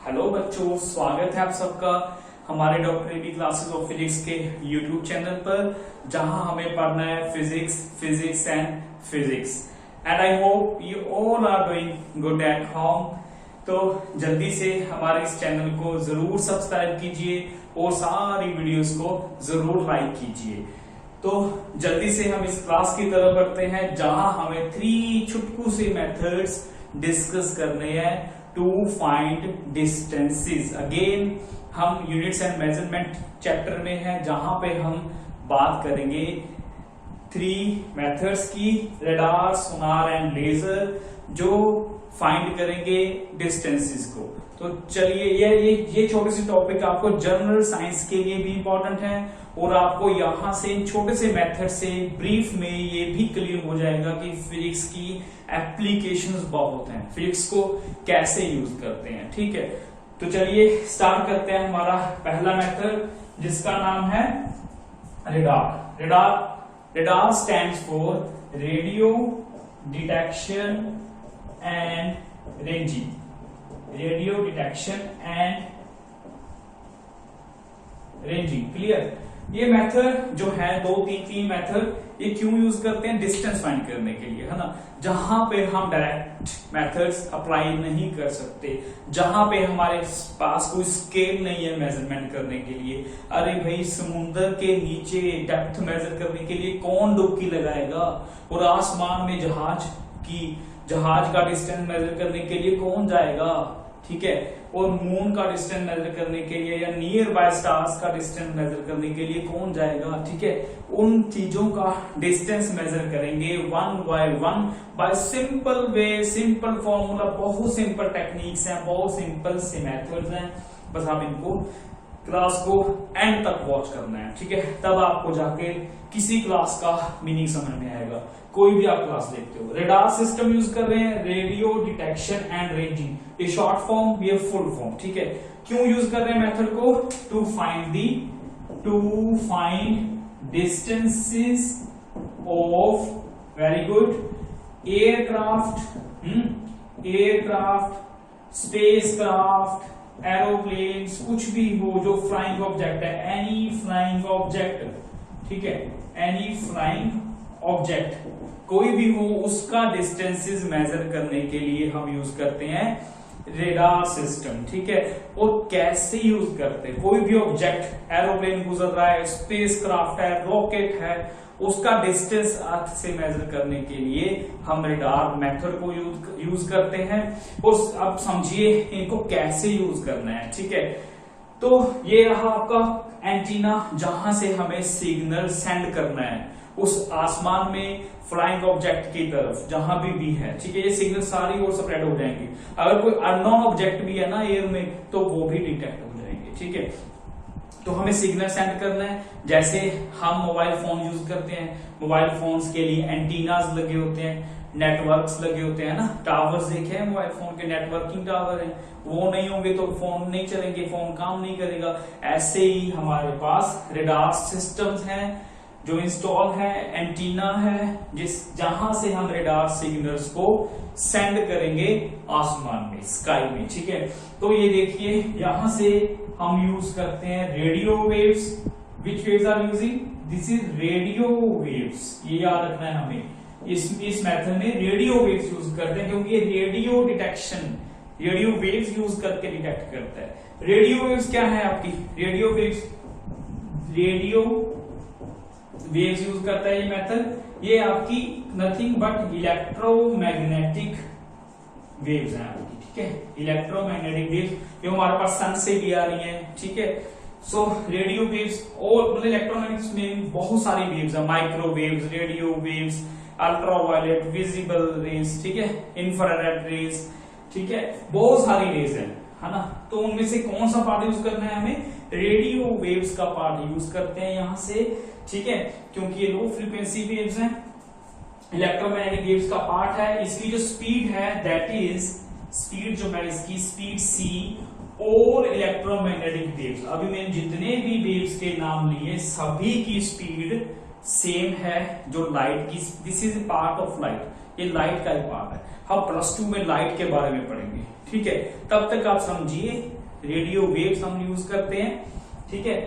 Hello बच्चों, स्वागत है आप सबका हमारे doctor AB classes of physics के यूट्यूब चैनल पर, जहां हमें पढ़ना है physics and physics. And I hope you all are doing good at home. तो जल्दी से हमारे इस चैनल को जरूर सब्सक्राइब कीजिए और सारी वीडियोस को जरूर लाइक कीजिए। तो जल्दी से हम इस क्लास की तरफ बढ़ते हैं, जहां हमें 3 छुटकू से मेथड्स डिस्कस करने हैं टू फाइंड डिस्टेंसेस। अगेन हम यूनिट्स एंड मेजरमेंट चैप्टर में हैं, जहां पे हम बात करेंगे 3 मेथड्स की, रडार, सोनार एंड लेजर, जो फाइंड करेंगे डिस्टेंसेस को। तो चलिए, ये छोटे से टॉपिक आपको जनरल साइंस के लिए भी इंपॉर्टेंट है और आपको यहां से छोटे से मेथड से ब्रीफ में ये भी क्लियर हो जाएगा कि फिजिक्स की एप्लीकेशंस बहुत हैं, फिजिक्स को कैसे यूज करते हैं। ठीक है, तो चलिए स्टार्ट करते हैं हमारा पहला मेथड, जिसका नाम है radar. Radar stands for radio detection and ranging. Radio detection and ranging, clear. ये मेथड जो है 2-3 मेथड, ये क्यों यूज करते हैं? डिस्टेंस फाइंड करने के लिए, है ना। जहां पे हम डायरेक्ट मेथड्स अप्लाई नहीं कर सकते, जहां पे हमारे पास कोई स्केल नहीं है मेजरमेंट करने के लिए। अरे भाई, समुद्र के नीचे डेप्थ मेजर करने के लिए कौन डुबकी लगाएगा? और आसमान में जहाज का डिस्टेंस मेजर करने के लिए कौन जाएगा? ठीक है, और मून का डिस्टेंस मेजर करने के लिए या नियर बाय स्टार्स का डिस्टेंस मेजर करने के लिए कौन जाएगा? ठीक है, उन चीजों का डिस्टेंस मेजर करेंगे 1 by 1 by simple way, simple formula, बहुत सिंपल टेक्निक्स हैं, बहुत सिंपल से मेथड्स हैं। बस आप इनको क्लास को एंड तक वॉच करना है, ठीक है, तब आपको जाके किसी क्लास का मीनिंग समझ में आएगा। कोई भी आप क्लास देखते हो, रडार सिस्टम यूज कर रहे हैं, रेडियो डिटेक्शन एंड रेंजिंग, ये शॉर्ट फॉर्म, ये फुल फॉर्म। ठीक है, क्यों यूज कर रहे हैं मेथड को? To find distances of, very good, aircraft, spacecraft, aeroplanes, कुछ भी हो जो फ्लाइंग ऑब्जेक्ट है, एनी फ्लाइंग ऑब्जेक्ट। ठीक है, एनी फ्लाइंग ऑब्जेक्ट, कोई भी हो, उसका डिस्टेंसेस मेजर करने के लिए हम यूज करते हैं रेडार सिस्टम। ठीक है, और कैसे यूज करते हैं? कोई भी ऑब्जेक्ट, एरोप्लेन गुजर रहा है, स्पेसक्राफ्ट है, रॉकेट है, उसका डिस्टेंस अर्थ से मेजर करने के लिए हम रेडार मेथड को यूज करते हैं। और अब समझिए इनको कैसे यूज करना है। ठीक है, तो ये रहा आपका एंटीना, जहां से हमें सिग्नल सेंड करना है उस आसमान में फ्लाइंग ऑब्जेक्ट की तरफ, जहां भी है। ठीक है, ये सिग्नल सारी ओर स्प्रेड हो जाएंगे। अगर कोई अननोन ऑब्जेक्ट भी है ना एयर में, तो वो भी डिटेक्ट हो जाएंगे। ठीक है, तो हमें सिग्नल सेंड करना है। जैसे हम मोबाइल फोन यूज करते हैं, मोबाइल फोन्स के लिए एंटीनास लगे होते हैं, नेटवर्क्स लगे होते हैं ना, टावर्स देखे हैं मोबाइल फोन के, नेटवर्किंग टावर है, वो नहीं होंगे तो फोन नहीं चलेंगे, फोन काम नहीं करेगा। ऐसे ही हमारे पास रडार सिस्टम्स हैं जो इंस्टॉल है, एंटीना है, जहां से हम रडार सिग्नल्स को सेंड करेंगे आसमान में, स्काई में। ठीक है, तो ये देखिए, यहां से हम यूज करते हैं radio waves. Which waves are using? This is radio waves, ये याद रखना है हमें। इस मेथड में रेडियो वेव्स यूज करते हैं, क्योंकि ये radio detection, radio waves use करके डिटेक्ट करता है। रेडियो वेव्स क्या है आपकी? रेडियो वेव्स यूज करता है ये मेथड। ये आपकी नथिंग बट इलेक्ट्रोमैग्नेटिक वेव्स हैं आपकी। ठीक है, इलेक्ट्रोमैग्नेटिक वेव्स जो हमारे पास सन से भी आ रही हैं। ठीक है, सो रेडियो वेव्स, और मतलब इलेक्ट्रोमैग्नेटिक्स में बहुत सारी वेव्स है, microwaves, radio waves, ultraviolet, visible raise, ठीक है, इंफ्रारेड रेज, ठीक है, बहुत सारी रेज है ना। तो उनमें से कौन सा पार्ट यूज करना है हमें? रेडियो वेव्स का पार्ट यूज करते हैं यहां से। ठीक है, क्योंकि ये लो फ्रीक्वेंसी वेव्स हैं, इलेक्ट्रोमैग्नेटिक वेव्स का पार्ट है। इसकी जो स्पीड है, दैट इज स्पीड जो है इसकी स्पीड सी, और इलेक्ट्रोमैग्नेटिक वेव्स, अभी मैंने जितने भी वेव्स के नाम लिए सभी की स्पीड सेम है। जो लाइट की, this is part of light, ये लाइट का ही पार्ट है। हम +2 में लाइट के बारे में पढ़ेंगे, ठीक है। तब तक आप समझिए रेडियो वेव्स हम यूज करते हैं, ठीक है।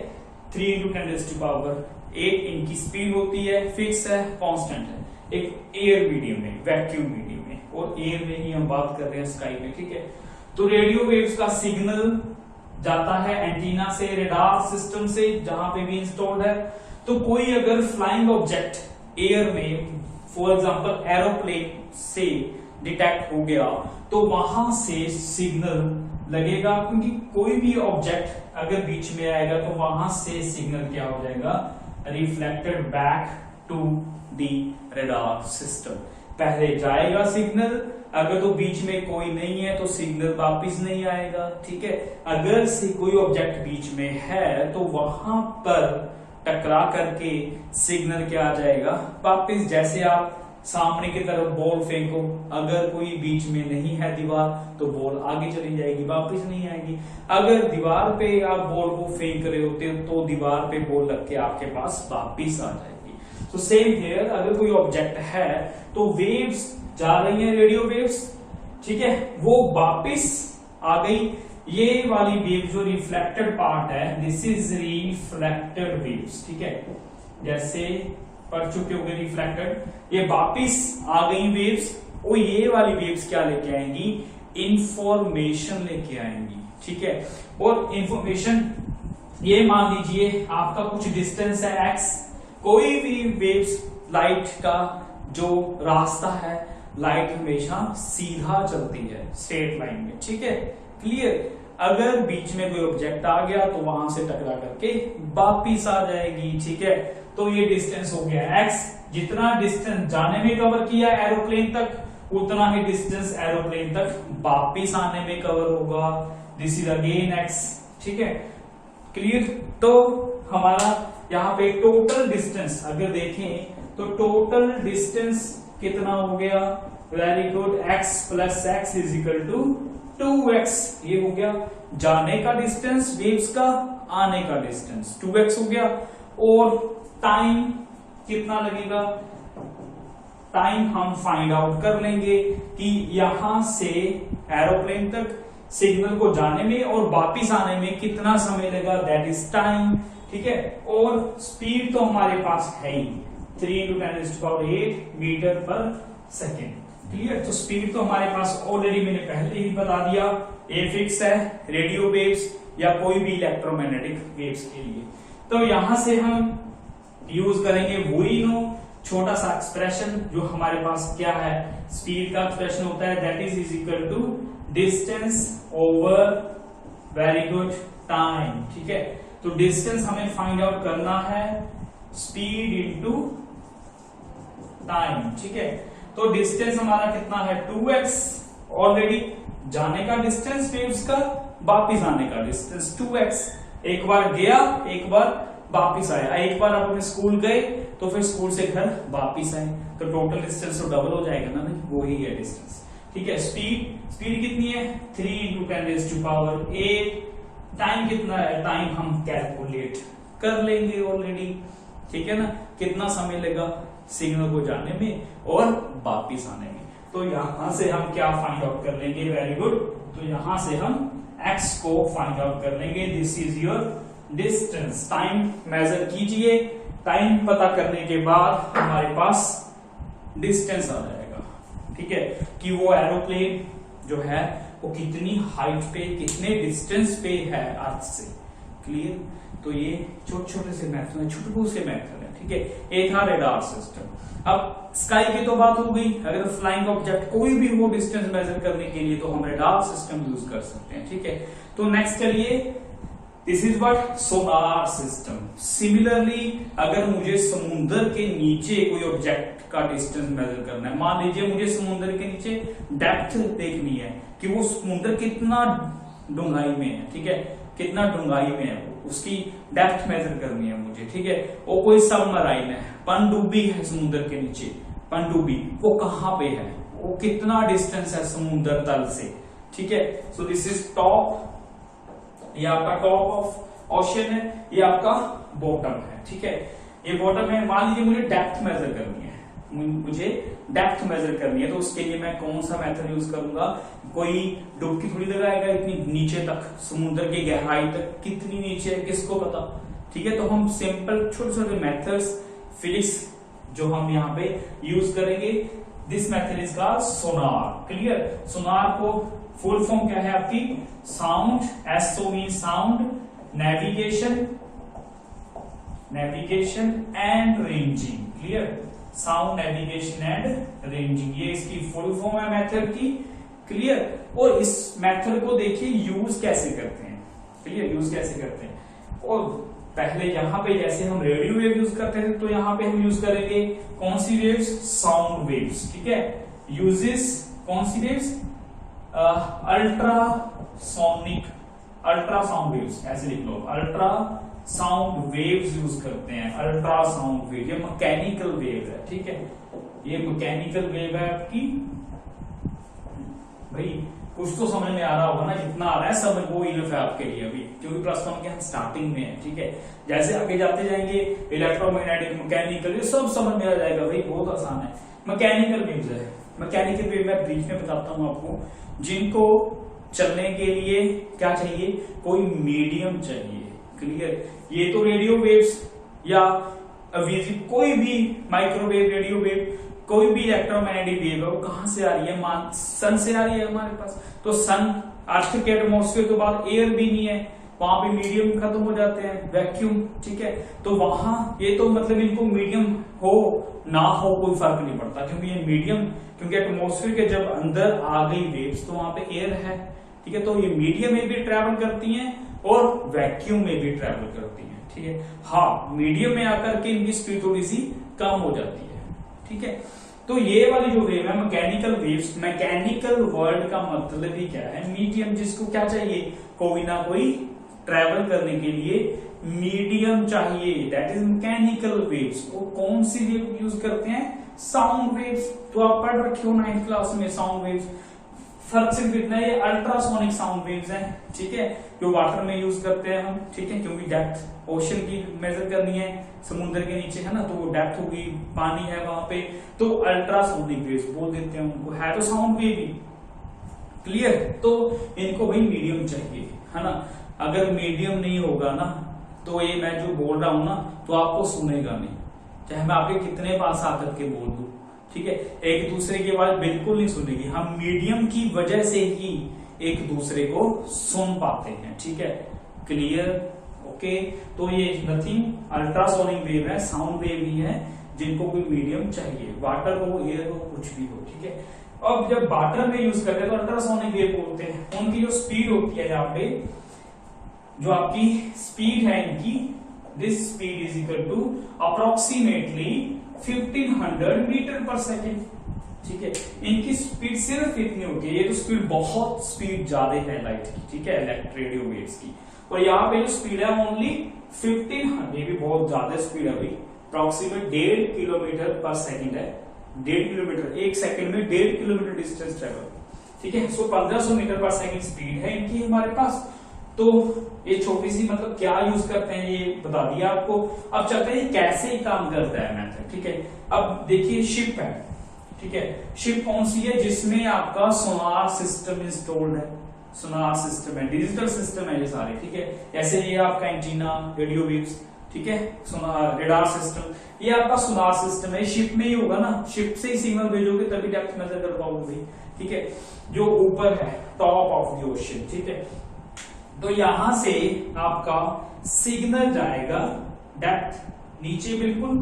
3 × 10⁸ इनकी स्पीड होती है, फिक्स है, कांस्टेंट है, एक एयर मीडियम में, वैक्यूम मीडियम में, और एयर में ही हम बात कर रहे हैं स्काई में, ठीक है। तो रेडियो वेव्स का सिग्नल जाता है एंटीना से, रडार सिस्टम से, जहां पे भी इंस्टॉल्ड है। तो कोई अगर फ्लाइंग ऑब्जेक्ट एयर में, फॉर एग्जांपल एरोप्लेन से डिटेक्ट हो गया, तो वहां से सिग्नल लगेगा, क्योंकि कोई भी ऑब्जेक्ट अगर बीच में आएगा तो वहां से सिग्नल क्या हो जाएगा, reflected back to the radar system. पहले जाएगा सिग्नल, अगर तो बीच में कोई नहीं है तो सिग्नल वापिस नहीं आएगा, ठीक है। अगर से कोई ऑब्जेक्ट बीच में है तो वहां पर टकरा करके सिग्नल क्या आ जाएगा, वापिस। जैसे आप सामने की तरफ बॉल फेंको, अगर कोई बीच में नहीं है दीवार तो बॉल आगे चली जाएगी, वापिस नहीं आएगी। अगर दीवार पे आप बॉल को फेंक रहे होते हो तो दीवार पे बॉल लग के आपके पास वापिस आ जाएगी। तो सेम हियर, अगर कोई ऑब्जेक्ट है तो वेव्स जा रही है, रेडियो वेव्स, ठीक है, वो वापिस आ गई। ये वाली वेव जो रिफ्लेक्टेड पार्ट है, दिस इज रिफ्लेक्टेड वेव्स, ठीक है। जैसे पढ़ चुके होंगे रिफ्लेक्टेड, ये वापिस आ गई वेव्स, और ये वाली वेव्स क्या लेके आएंगी, इंफॉर्मेशन लेके आएंगी, ठीक है। और इंफॉर्मेशन, ये मान लीजिए आपका कुछ डिस्टेंस है x, कोई भी वेव्स, लाइट का जो रास्ता है, लाइट हमेशा सीधा चलती है, स्ट्रेट लाइन में, ठीक है, क्लियर। अगर बीच में कोई ऑब्जेक्ट आ गया तो वहां से टकरा करके वापिस आ जाएगी, ठीक है। तो ये डिस्टेंस हो गया x, जितना डिस्टेंस जाने में कवर किया एरोप्लेन तक, उतना ही डिस्टेंस एरोप्लेन तक वापिस आने में कवर होगा। दिस इज अगेन x, ठीक है, क्लियर। तो हमारा यहाँ पे टोटल डिस्टेंस अगर देखें तो टोटल डिस्टेंस कितना हो गया, very good, x + x = 2x। ये हो गया जाने का डिस्टेंस वेव्स का, आने का डिस्टेंस 2x हो गया। और टाइम कितना लगेगा, टाइम हम फाइंड आउट कर लेंगे कि यहां से एरोप्लेन तक सिग्नल को जाने में और वापिस आने में कितना समय लगा, दैट इज टाइम, ठीक है। और स्पीड तो हमारे पास है ही, 3 × 10⁸ मीटर/सेकेंड, क्लियर। तो स्पीड तो हमारे पास ऑलरेडी मैंने पहले ही बता दिया, ए फिक्स है रेडियो वेव्स या कोई भी इलेक्ट्रोमैग्नेटिक वेव्स के लिए। तो यहां से हम यूज करेंगे वही नो छोटा सा एक्सप्रेशन जो हमारे पास क्या है, स्पीड का एक्सप्रेशन होता है, that is = distance over, very good, time, ठीक है। तो डिस्टेंस हमें फाइंड आउट करना है, स्पीड इनटू टाइम, ठीक है। तो डिस्टेंस हमारा कितना है, 2x, ऑलरेडी जाने का डिस्टेंस वेव्स का, वापिस आने का डिस्टेंस 2x। एक बार गया, एक बार वापिस आया, एक बार आप अपने स्कूल गए तो फिर स्कूल से घर वापिस आए, तो टोटल डिस्टेंस तो डबल हो जाएगा ना, नहीं, वो ही है डिस्टेंस, ठीक है। स्पीड कितनी है, 3 × 10⁸। टाइम कितना है, टाइम हम कैलकुलेट कर लेंगे ऑलरेडी, ठीक है ना, कितना समय लगा सिग्नल को जाने में और वापिस आने में। तो यहां से हम क्या फाइंड आउट कर लेंगे, वेरी गुड, तो यहां से हम x को फाइंड आउट कर लेंगे, this is your distance. Time measure कीजिए, टाइम पता करने के बाद हमारे पास डिस्टेंस आ जाएगा, ठीक है, कि वो एरोप्लेन जो है वो कितनी हाइट पे, कितने डिस्टेंस पे है अर्थ से, क्लियर। तो ये छोटे छोटे से मैथड है, छुटकू से मैथड है, ठीक है। ये था रडार सिस्टम। अब स्काई की तो बात हो गई, अगर फ्लाइंग ऑब्जेक्ट कोई भी हो डिस्टेंस मेजर करने के लिए तो हम रडार सिस्टम यूज कर सकते हैं, ठीक है। तो नेक्स्ट चलिए, this is what, sonar system. Similarly अगर मुझे समुद्र के नीचे कोई ऑब्जेक्ट का डिस्टेंस मेजर करना है, मान लीजिए मुझे समुद्र के नीचे डेप्थ देखनी है कि वो समुद्र कितना डूंगाई में है, ठीक है, कितना डूंगाई में है, उसकी डेप्थ मेजर करनी है मुझे, ठीक है। वो कोई सबमराइन है, पनडुब्बी है समुद्र के नीचे, पनडुब्बी वो कहां पे है, वो कितना डिस्टेंस है समुद्र तल से, ठीक है। सो दिस इज टॉप, ये आपका टॉप ऑफ ओशन है, ये आपका बॉटम है, ठीक है। ये बॉटम है, मान लीजिए मुझे डेप्थ मेजर करनी है, मुझे डेप्थ मेजर करनी है, तो उसके लिए मैं कौन सा मेथड यूज करूंगा? कोई डुबकी थोड़ी लगाएगा इतनी नीचे तक, समुद्र की गहराई तक कितनी नीचे है किसको पता, ठीक है। तो हम सिंपल छोटे छोटे मेथड्स फिजिक्स जो हम यहाँ पे यूज करेंगे, this method is called sonar. Clear? Sonar को फुल फॉर्म क्या है आपकी? Sound, S O mean sound, navigation and ranging. Clear? Sound, navigation and ranging, ये इसकी फुल फॉर्म है मेथड की। क्लियर? और इस मेथड को देखिए यूज कैसे करते हैं। क्लियर? यूज कैसे करते हैं? और पहले यहां पे जैसे हम रेडियो वेव यूज करते थे, तो यहां पे हम यूज करेंगे कौन सी वेव्स? Sound waves. ठीक है? यूजेस कौन सी वेव्स? अल्ट्रासाउंड वेव्स, ऐसे लिख लो, अल्ट्रा साउंड वेव्स यूज करते हैं। अल्ट्रासाउंड वेव ये मैकेनिकल वेव है। ठीक है? ये मैकेनिकल वेव है आपकी। भाई कुछ तो समझ में आ रहा होगा ना, जितना आ रहा है समझ वो इनफ है आपके लिए अभी, क्योंकि प्लस वन के हम स्टार्टिंग में है। ठीक है? जैसे आगे जाते जाएंगे इलेक्ट्रोमैग्नेटिक, मैकेनिकल, ये सब समझ में आ जाएगा। भाई बहुत आसान है। मैकेनिकल वेव्स है। मैकेनिकल वेव मैं ब्रीफ में बताता हूं आपको, जिनको चलने के लिए क्या चाहिए? कोई मीडियम चाहिए। क्लियर? ये तो रेडियो वेव्स या कोई भी माइक्रोवेव, रेडियो वेव, कोई भी इलेक्ट्रोमैग्नेटिक वेव है, वो कहां से आ रही है? सन से आ रही है हमारे पास। तो सन, अर्थ के एटमॉस्फेयर के बाद एयर भी नहीं है, वहां पे मीडियम खत्म हो जाते हैं, वैक्यूम। ठीक है? तो वहां ये तो मतलब इनको मीडियम हो ना हो कोई फर्क नहीं पड़ता, क्योंकि ये मीडियम, क्योंकि एटमॉस्फेयर के जब अंदर आ गई वेव्स तो वहां पे एयर है। ठीक है? तो ये मीडियम में भी ट्रेवल करती हैं और वैक्यूम में भी ट्रेवल करती हैं। ठीक है? हाँ, मीडियम में आकर के इनकी स्पीड थोड़ी सी कम हो जाती है। ठीक है? तो ये वाली जो वेव है मैकेनिकल वेव्स, मैकेनिकल वर्ड का मतलब ही क्या है? मीडियम, जिसको क्या चाहिए? कोई ना कोई ट्रेवल करने के लिए मीडियम चाहिए, दैट इज मैकेनिकल वेव्स। वो कौन सी वेव यूज करते हैं? Sound waves. तो आप पढ़ रखे हो 9th क्लास में साउंड वेव्स। फर्क सिर्फ इतना है, ये अल्ट्रासोनिक साउंड वेव्स हैं। ठीक है? जो वाटर में यूज करते हैं हम। ठीक है? क्योंकि डेप्थ ओशन की मेजर करनी है, समुद्र के नीचे है ना, तो वो डेप्थ होगी, पानी है वहां पे, तो अल्ट्रासोनिक वेव्स बोल देते हैं उनको, है तो साउंड वेव ही। क्लियर? तो इनको भाई मीडियम चाहिए, है ना। अगर मीडियम नहीं होगा ना, तो ये मैं जो बोल रहा हूं ना, तो आपको सुनेगा नहीं, चाहे मैं आपके कितने पास आकर के बोल दूं। ठीक है? एक दूसरे की आवाज बिल्कुल नहीं सुनेगी। हम मीडियम की वजह से ही एक दूसरे को सुन पाते हैं। ठीक है? क्लियर? ओके? तो ये नथिंग अल्ट्रासोनिक वेव है, साउंड वेव ही है, जिनको कोई मीडियम चाहिए, वाटर हो, एयर हो, कुछ भी हो। ठीक है? अब जब वाटर में यूज करते हैं तो अल्ट्रासोनिक वेव बोलते हैं। उनकी जो स्पीड होती है, यहाँ पे जो आपकी स्पीड है इनकी, this speed is equal to approximately 1500 metre per second. ठीक है? इनकी स्पीड सिर्फ इतनी होती है। ये तो स्पीड बहुत स्पीड ज्यादा है लाइट की। ठीक है? इलेक्ट्रिक रेडियो वेव्स की। और यहाँ पे जो स्पीड है ओनली 1500, ये भी बहुत ज्यादा स्पीड है भाई। अप्रोक्सीमेट 1.5 किलोमीटर पर सेकेंड है। 1.5 किलोमीटर, एक सेकेंड में 1.5 किलोमीटर डिस्टेंस ट्रेवल। ठीक है? सो 1500 मीटर पर सेकेंड स्पीड है इनकी हमारे पास। तो ये छोटी सी मतलब क्या यूज करते हैं ये बता दिया आपको। अब चलते हैं कैसे ही काम करता है मेथड। ठीक है? अब देखिए शिप है। ठीक है? शिप कौन सी है? जिसमें आपका सोनार सिस्टम इंस्टॉल्ड है। सोनार सिस्टम है, डिजिटल सिस्टम है ये सारे। ठीक है? जैसे ये आपका एंटीना, रेडियो वेव्स। ठीक है? सोनार, रेडार सिस्टम, ये आपका सोनार सिस्टम है। शिप में ही होगा ना, शिप से ही सिग्नल भेजोगे तभी डेप्थ मेजर कर पाओगे। ठीक है? जो ऊपर है, टॉप ऑफ द ओशन। ठीक है? तो यहां से आपका सिग्नल जाएगा डेप्थ नीचे, बिल्कुल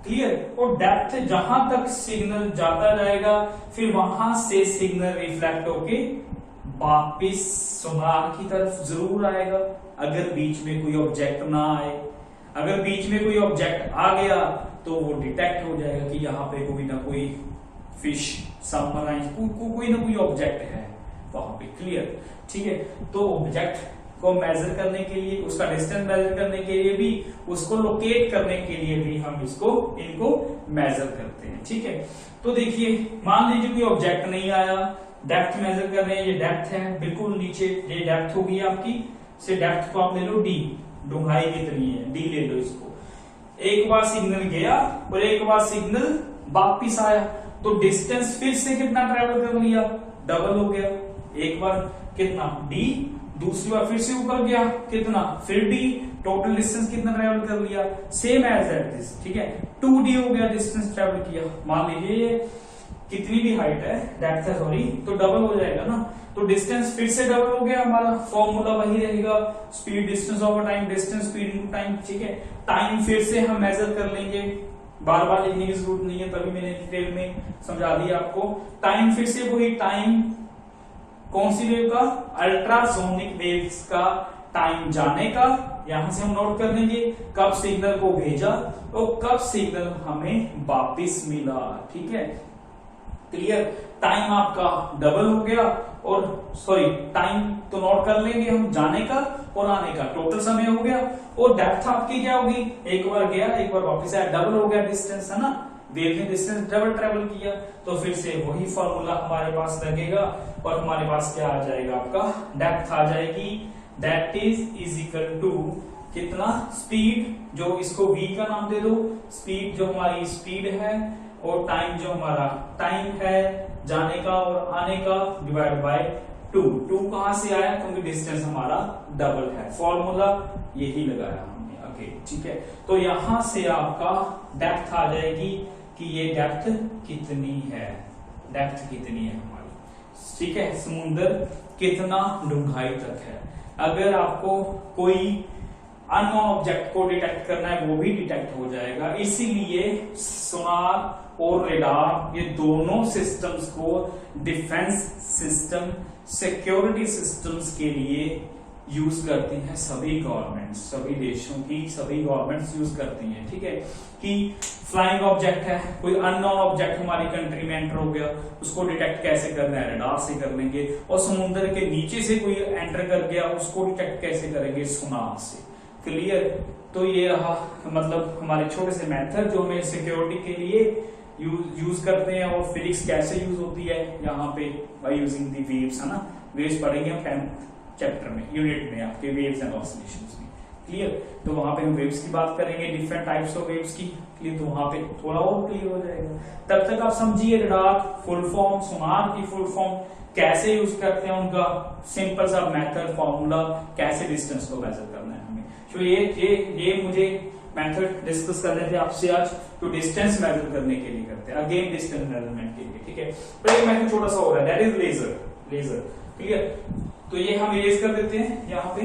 क्लियर। और डेप्थ जहां तक सिग्नल जाता जाएगा, फिर वहां से सिग्नल रिफ्लेक्ट होके वापिस सोनार की तरफ जरूर आएगा, अगर बीच में कोई ऑब्जेक्ट ना आए। अगर बीच में कोई ऑब्जेक्ट आ गया तो वो डिटेक्ट हो जाएगा कि यहाँ पे कोई ना कोई फिश, सबमराइन, कोई ना कोई ऑब्जेक्ट है वहां पे। क्लियर? ठीक है? तो ऑब्जेक्ट को मेजर करने के लिए, उसका डिस्टेंस मेजर करने के लिए भी, उसको लोकेट करने के लिए भी हम इनको मेजर करते हैं। ठीक है? तो देखिए, मान लीजिए कोई ऑब्जेक्ट नहीं आया, डेप्थ मेजर कर रहे हैं, ये डेप्थ है बिल्कुल नीचे, ये डेप्थ होगी आपकी। से डेप्थ को आप ले लो डी, डूंघाई कितनी है, डी ले लो इसको। एक बार सिग्नल गया और एक बार सिग्नल वापिस आया तो डिस्टेंस फिर से कितना ट्रेवल कर लिया, डबल हो गया। एक बार कितना d, दूसरी बार फिर से ऊपर गया कितना, फिर d, टोटल डिस्टेंस कितना ट्रेवल कर लिया, सेम एज दैट दिस, ठीक है 2d हो गया डिस्टेंस ट्रेवल किया। मान लीजिए कितनी भी हाइट है, डेप्थ है सॉरी, तो डबल हो जाएगा ना, तो डिस्टेंस फिर से डबल हो गया, हमारा फॉर्मूला वही रहेगा, speed distance over time, distance speed into time, ठीक है। टाइम फिर से हम मेजर कर लेंगे, बार बार लिखने की जरूरत नहीं है, तभी मैंने डिटेल में समझा दिया आपको। टाइम फिर से वही टाइम, कौन सी वेव का, अल्ट्रासोनिक वेव्स का टाइम जाने का, यहां से हम नोट कर लेंगे कब सिग्नल को भेजा और कब सिग्नल हमें वापिस मिला, ठीक है क्लियर। टाइम आपका डबल हो गया, और सॉरी टाइम तो नोट कर लेंगे हम, जाने का और आने का टोटल समय हो गया, और डेप्थ आपकी क्या होगी, एक बार गया एक बार वापस आया, डबल हो गया डिस्टेंस, है ना, वेव ने डिस्टेंस डबल ट्रेवल किया, तो फिर से वही फॉर्मूला हमारे पास लगेगा, और हमारे पास क्या आ जाएगा, आपका डेप्थ आ जाएगी, दैट इज इक्वल टू कितना, स्पीड, जो इसको v का नाम दे दो, स्पीड जो हमारी स्पीड है, और टाइम जो हमारा टाइम है जाने का और आने का, डिवाइड बाय 2। 2 कहां से आया, क्योंकि डिस्टेंस हमारा डबल है, फॉर्मूला यही लगाया हमने आगे, ठीक है। तो यहां से आपका डेप्थ आ जाएगी कि ये डेप्थ कितनी है, डेप्थ कितनी है हमारी, ठीक है, समुद्र कितना डूंघाई तक है। अगर आपको कोई अननोन ऑब्जेक्ट को डिटेक्ट करना है, वो भी डिटेक्ट हो जाएगा, इसीलिए सोनार और रेडार ये दोनों सिस्टम्स को डिफेंस सिस्टम, सिक्योरिटी सिस्टम्स के लिए यूज करती हैं सभी गवर्नमेंट्स, सभी देशों की सभी गवर्नमेंट्स यूज करती हैं, ठीक है। कि फ्लाइंग ऑब्जेक्ट है, कोई अननोन ऑब्जेक्ट हमारी कंट्री में एंटर हो गया, उसको डिटेक्ट कैसे करना है, रडार से कर लेंगे, और समुद्र के नीचे से कोई एंटर कर गया, उसको डिटेक्ट कैसे करेंगे, सोनार से, क्लियर। तो ये रहा मतलब हमारे छोटे से मेथड जो हमें सिक्योरिटी के लिए यूज करते हैं, और फिजिक्स कैसे यूज होती है यहाँ पे, बाय यूजिंग दी वेव्स, है ना, वेव्स पढ़ेंगे हम 10th चैप्टर में, यूनिट में आपके वेव्स एंड ऑसिलेशंस में, क्लियर। तो वहां पे हम वेव्स की बात करेंगे, डिफरेंट टाइप्स ऑफ वेव्स की, क्लियर, तो वहां पे थोड़ा और क्लियर हो जाएगा। तब तक आप समझिए रडार फुल फॉर्म, सोनार की फुल फॉर्म, कैसे यूज करते हैं उनका सिंपल सा मेथड, फॉर्मूला, कैसे डिस्टेंस को मेजर करना है हमें। तो ये मुझे मेथड डिस्कस कर रहे थे आपसे आज, तो डिस्टेंस मेजर करने के लिए करते हैं, अगेन डिस्टेंस मेजरमेंट के लिए, ठीक है। पर एक मेथड छोटा सा हो रहा है, दैट इज लेजर, क्लियर। तो ये हम इरेज कर देते हैं यहाँ पे,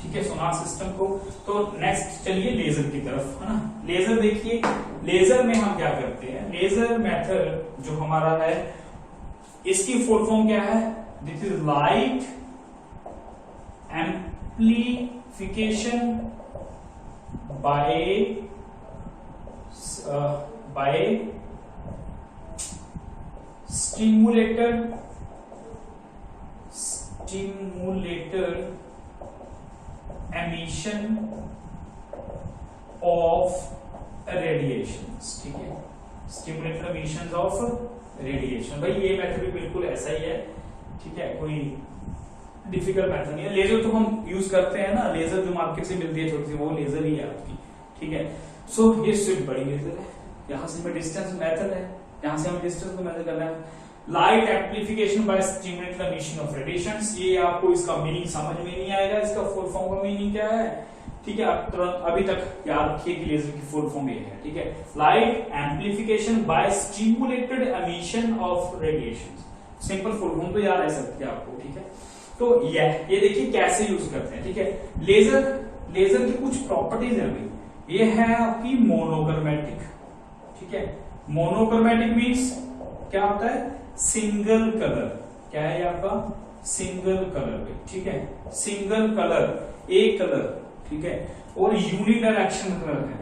ठीक है, सोनार सिस्टम को। तो नेक्स्ट चलिए लेजर की तरफ, है ना। लेजर देखिए, लेजर में हम क्या करते हैं, लेजर मेथड जो हमारा है, इसकी फुल फॉर्म क्या है, this is light amplification by stimulated emission of radiations, ठीक है, stimulated emissions of radiation। भाई ये मेथड भी बिल्कुल ऐसा ही है, ठीक है, कोई डिफिकल्ट मेथड नहीं है। लेजर तो हम यूज करते हैं ना, लेजर जो मार्केट से मिलती है छोटी सी, वो लेजर ही है आपकी, ठीक है। सो ये स्विफ्ट बड़ी लेजर है, यहाँ से हमें डिस्टेंस मेथड है, यहाँ से हमें डिस्टेंस को मेजर करना है। Light amplification by stimulated emission of radiations, ये आपको इसका मीनिंग समझ में नहीं आएगा, इसका फुल फॉर्म का मीनिंग क्या है, ठीक है, आप तुरंत अभी तक याद रखिए कि लेजर की फुल फॉर्म ये है, ठीक है, light amplification by stimulated emission of radiations. Simple full form तो याद रह सकती है आपको, ठीक है। तो ये देखिए कैसे यूज करते हैं, ठीक है। लेजर की कुछ प्रॉपर्टीज है भाई, ये है आपकी मोनोक्रोमैटिक, ठीक है। मोनोक्रोमैटिक मीन्स क्या होता है, सिंगल कलर, क्या है ये आपका, सिंगल कलर, ठीक है, सिंगल कलर, एक कलर, ठीक है, और यूनिडायरेक्शनल कलर है,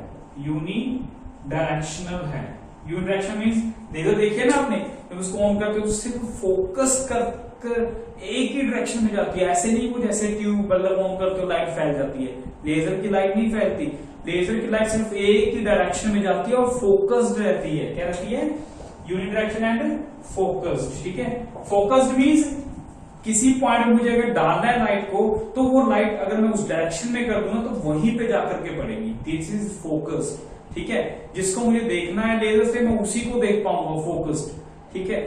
यूनिडायरेक्शनल है। यूनिडायरेक्शन मीन्स लेजर देखिए ना आपने, जब उसको ऑन करते हो सिर्फ फोकस कर एक ही डायरेक्शन में जाती है, ऐसे नहीं वो जैसे ट्यूब बल्ब ऑन करते हो लाइट फैल जाती है, लेजर की लाइट नहीं फैलती, लेजर की लाइट सिर्फ एक ही डायरेक्शन में जाती है और फोकस्ड रहती है, क्या रहती है, यूनिडायरेक्शन एंड फोकस्ड, ठीक है। फोकस्ड मींस किसी पॉइंट में मुझे अगर डालना है लाइट को, तो वो लाइट अगर मैं उस डायरेक्शन में कर दूंगा तो वहीं पे जाकर के पड़ेगी, दिस इज फोकस्ड, ठीक है, जिसको मुझे देखना है लेजर से मैं उसी को देख पाऊंगा फोकस्ड, ठीक है।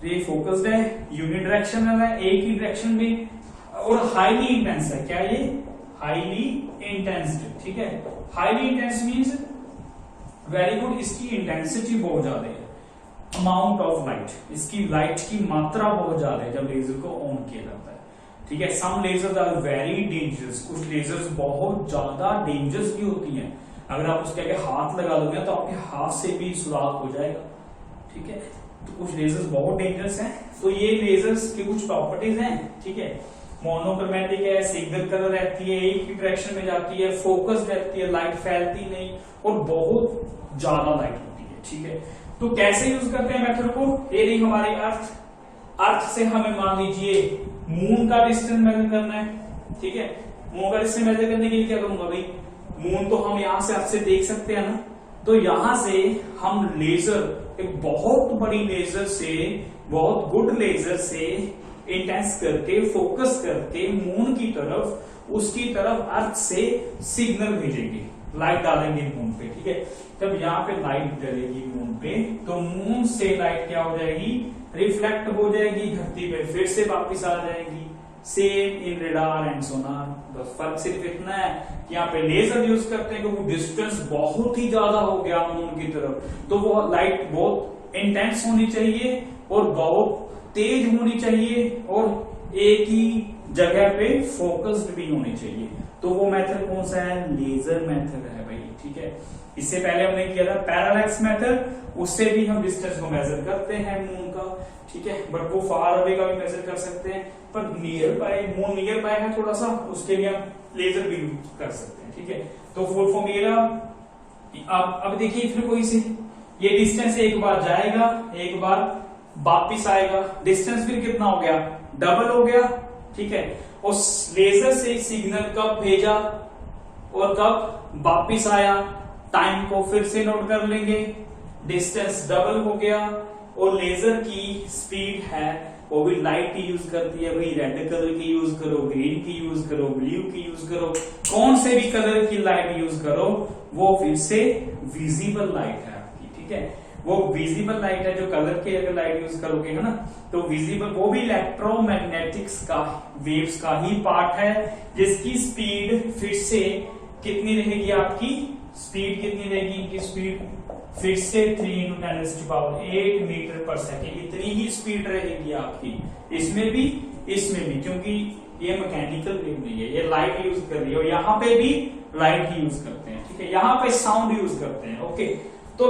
तो ये फोकस्ड है, यूनिडायरेक्शनल है, एक ही डायरेक्शन में, और हाईली इंटेंस है। क्या ये? हाईली इंटेंस्ड, ठीक है। Highly intense means very good, इसकी इंटेंसिटी बहुत ज्यादा है, अमाउंट ऑफ लाइट, इसकी लाइट की मात्रा बहुत ज्यादा है जब लेजर को ऑन किया जाता है, ठीक है। सम लेजर्स आर वेरी डेंजरस, कुछ लेजर्स बहुत ज्यादा डेंजरस भी होती हैं, अगर आप उसके आगे हाथ लगा दोगे तो आपके हाथ से भी सुराख हो जाएगा, ठीक है। तो कुछ लेजर्स बहुत डेंजरस हैं। तो ये लेजर्स की कुछ प्रॉपर्टीज हैं, ठीक है। मोनोक्रोमेटिक है, सिंगल कलर रहती है, एक ही डायरेक्शन में जाती है, फोकस रहती है, लाइट फैलती नहीं और बहुत ज्यादा लाइट होती है, ठीक है। तो कैसे यूज करते हैं मेथड को? ये नहीं, हमारे अर्थ से हमें मान लीजिए मून का डिस्टेंस मेजर करना है, ठीक है। मून का डिस्टेंस मेजर करने के लिए क्या करूंगा भाई, मून तो हम यहां से अर्थ से देख सकते हैं ना, तो यहां से हम लेजर, एक बहुत बड़ी लेजर से, बहुत गुड लेजर से इंटेंस करके, फोकस करके मून की तरफ, उसकी तरफ अर्थ से सिग्नल भेजेंगे, लाइट डालेंगे मून पे, ठीक है। तब यहाँ पे लाइट डलेगी मून पे, तो मून से लाइट क्या हो जाएगी, रिफ्लेक्ट हो जाएगी धरती पे, फिर से वापस आ जाएगी। सेम इन रेडार एंड सोनार, बस फर्क सिर्फ इतना है कि यहाँ पे लेजर यूज करते हैं क्योंकि डिस्टेंस बहुत ही ज्यादा हो गया मून की तरफ, तो वो लाइट बहुत इंटेंस होनी चाहिए और बहुत तेज होनी चाहिए और एक ही जगह पे फोकस्ड भी होनी चाहिए। तो वो मेथड कौन सा है? लेजर मेथड है भाई, ठीक है। इससे पहले हमने किया था पैरालैक्स मेथड, उससे भी हम डिस्टेंस को मेजर करते हैं मून का, ठीक है। बट वो फार अवे का भी मेजर कर सकते हैं, पर near by, moon near by है थोड़ा सा, उसके लिए हम लेजर भी यूज कर सकते हैं, ठीक है। तो फुल फॉर्म ये रहा। अब देखिए फिर कोई से, ये डिस्टेंस एक बार जाएगा, एक बार वापिस आएगा, डिस्टेंस फिर कितना हो गया, डबल हो गया, ठीक है। और लेजर से सिग्नल कब भेजा और कब वापिस आया, टाइम को फिर से नोट कर लेंगे, डिस्टेंस डबल हो गया, और लेजर की स्पीड है वो भी लाइट की यूज करती है भाई, रेड कलर की यूज करो, ग्रीन की यूज करो, ब्लू की यूज करो, कौन से भी कलर की लाइट यूज करो, वो फिर से विजिबल लाइट है आपकी, ठीक है। वो विजिबल लाइट है, जो कलर की अगर लाइट यूज करोगे, है ना, तो विजिबल, वो भी इलेक्ट्रोमैग्नेटिक्स का, वेव्स का ही पार्ट है, जिसकी स्पीड फिर से कितनी रहेगी, आपकी स्पीड कितनी रहेगी, इनकी स्पीड फिर से 3 × 10⁸ मीटर पर सेकेंड, इतनी ही स्पीड रहेगी आपकी, इसमें भी, इसमें भी, क्योंकि ये मैकेनिकल वेव नहीं है, ये लाइट यूज कर रही है, और यहाँ पे भी लाइट ही यूज करते हैं, ठीक है। यहाँ पे साउंड यूज करते हैं, ओके। तो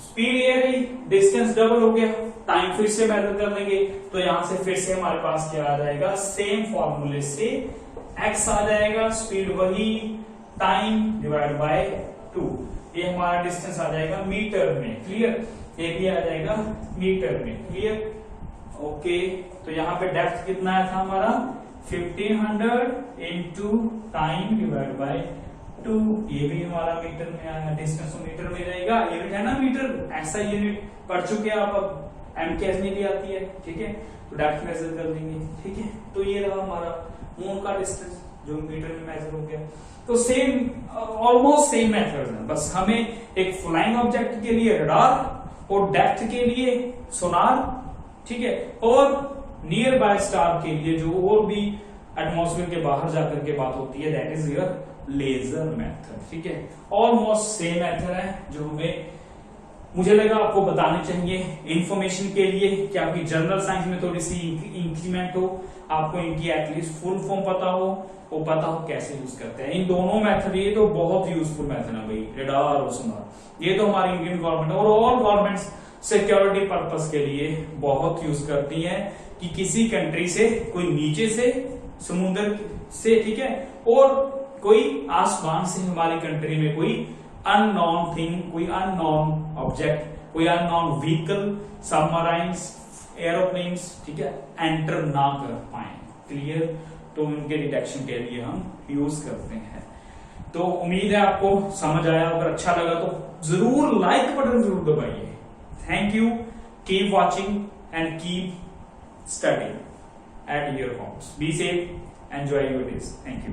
स्पीड ये रही, डिस्टेंस डबल हो गया, टाइम फिर से मेजर कर लेंगे, तो यहां से फिर से हमारे पास क्या आ जाएगा, सेम फॉर्मूले से x आ जाएगा, स्पीड वही, टाइम डिवाइड बाय 2, ये हमारा डिस्टेंस आ जाएगा मीटर में, क्लियर। ये भी आ जाएगा मीटर में, क्लियर, ओके। तो यहाँ पे डेप्थ कितना आया था हमारा, 1500 इंटू टाइम डिवाइड बाय 2, ये भी हमारा मीटर में आया, डिस्टेंस मीटर में रहेगा, यूनिट है ना मीटर, ऐसा यूनिट पढ़ चुके हैं आप, अब एमकेएस में भी आती है, ठीक है। तो डेप्थ मेजर कर देंगे, ठीक है। तो ये रहा हमारा मून का डिस्टेंस जो मीटर में मेजर हो गया। तो सेम, ऑलमोस्ट सेम मेथड है, बस हमें एक फ्लाइंग ऑब्जेक्ट के लिए रडार और डेप्थ के लिए सोनार, ठीक है, और नियर बाय स्टार के लिए जो और भी एटमॉस्फेयर के बाहर जाकर के बात होती है, that is your laser method, ठीक है। ऑलमोस्ट सेम मेथड है जो हमें, मुझे लगा आपको बताने चाहिए इंफॉर्मेशन के लिए कि आपकी जनरल साइंस में थोड़ी सी इंक्रीमेंट हो, आपको इनकी एटलीस्ट फुल फॉर्म पता हो, वो पता हो कैसे यूज करते हैं इन दोनों मेथड। ये तो बहुत यूजफुल मेथड है भाई, रडार और सोनार, ये तो हमारी इंडियन गवर्नमेंट और ऑल गवर्नमेंट्स सिक्योरिटी पर्पस के लिए बहुत यूज करती है, कि किसी कंट्री से कोई नीचे से, समुद्र से, ठीक है, और कोई आसमान से हमारी कंट्री में कोई अननोन थिंग, कोई अननोन ऑब्जेक्ट, कोई अननोन व्हीकल, सबमराइन्स, एरोप्लेन्स, ठीक है, एंटर ना कर पाए, क्लियर। तो उनके डिटेक्शन के लिए हम यूज करते हैं। तो उम्मीद है आपको समझ आया, अगर अच्छा लगा तो जरूर लाइक बटन जरूर दबाइए। Thank you, keep watching and keep studying at your homes, be safe, enjoy your days, thank you.